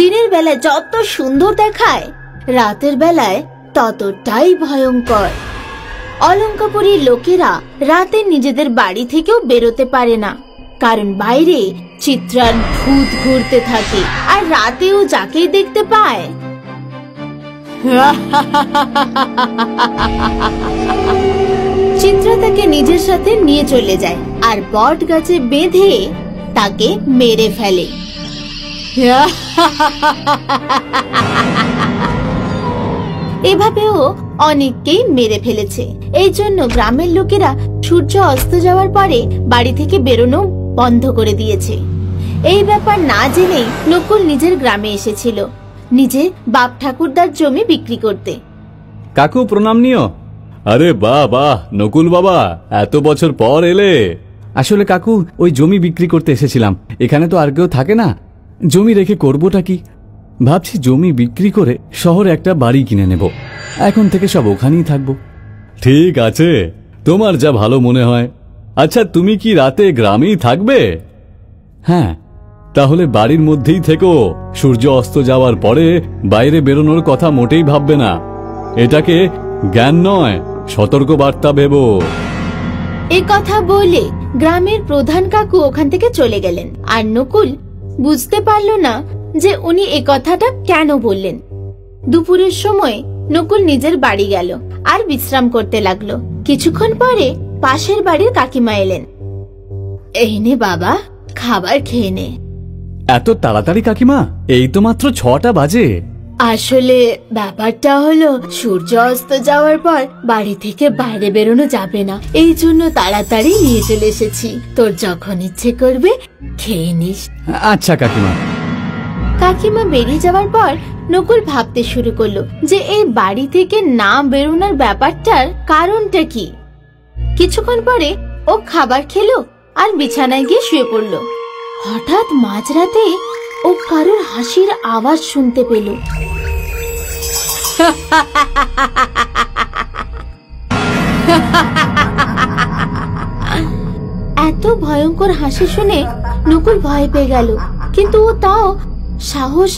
দিনের বেলায় যত সুন্দর দেখায়, রাতের বেলায় ততটাই ভয়ঙ্কর। অলঙ্কাপুরীর লোকেরা রাতে নিজেদের বাড়ি থেকেও বেরোতে পারে না, কারণ বাইরে চিত্রার ভূত ঘুরতে থাকে, আর রাতেও যাকেই দেখতে পায় চিত্রা তাকে নিজের সাথে নিয়ে চলে যায় আর বট গাছে বেঁধে তাকে মেরে ফেলে। এভাবেও অনেককেই মেরে ফেলেছে। এই জন্য গ্রামের লোকেরা সূর্য অস্ত যাওয়ার পরে বাড়ি থেকে বেরোনো বন্ধ করে দিয়েছে। এই ব্যাপার না জেনেই নকুল নিজের গ্রামে এসেছিল, নিজের বাপ ঠাকুরদার জমি বিক্রি করতে। কাকু প্রণাম নিও। আরে বাহ বাহ নকুল বাবা, এত বছর পর এলে। আসলে কাকু ওই জমি বিক্রি করতে এসেছিলাম, এখানে তো আর কেউ থাকে না, জমি রেখে করবোটা কি, ভাবছি জমি বিক্রি করে শহরে একটা বাড়ি কিনে নেব, এখন থেকে সব ওখানেই থাকবো। ঠিক আছে, তোমার যা ভালো মনে হয়। আচ্ছা তুমি কি রাতে গ্রামেই থাকবে? হ্যাঁ, তাহলে বাড়ির মধ্যেই থেকো, সূর্য অস্ত যাওয়ার পরে বাইরে বেরোনোর কথা মোটেই ভাববে না। এটাকে জ্ঞান নয়, সতর্ক বার্তা ভেবো। এ কথা বলে গ্রামের প্রধান কাকু ওখান থেকে চলে গেলেন, আর নকুল বুঝতে পারল না যে উনি এ কথাটা কেন বললেন। দুপুরের সময় নকুল নিজের বাড়ি গেল আর বিশ্রাম করতে লাগলো। কিছুক্ষণ পরে পাশের বাড়ির কাকিমা এলেন। এই নে বাবা, খাবার খেয়ে নে। এত তাড়াতাড়ি কাকিমা? এই তো মাত্র 6টা বাজে। আসলে ব্যাপারটা হলো, সূর্য অস্ত যাওয়ার পর বাড়ি থেকে বাইরে বেরোনো যাবে না, এই জন্য তাড়াতাড়ি নিয়ে চলে এসেছি। তোর যখন ইচ্ছে করবে খেয়ে নিস। আচ্ছা কাকিমা। কাকিমা বেরিয়ে যাওয়ার পর নকুল ভাবতে শুরু করলো যে এই বাড়ি থেকে না বেরোনোর ব্যাপারটার কারণটা কি। কিছুক্ষণ পরে ও খাবার খেলো আর বিছানায় গিয়ে শুয়ে পড়লো। হঠাৎ মাঝরাতে ও কারোর হাসির আওয়াজ শুনতে পেল। এত ভয়ঙ্কর হাসি শুনে নকুল ভয় পেয়ে গেল, কিন্তু ও তাও সাহস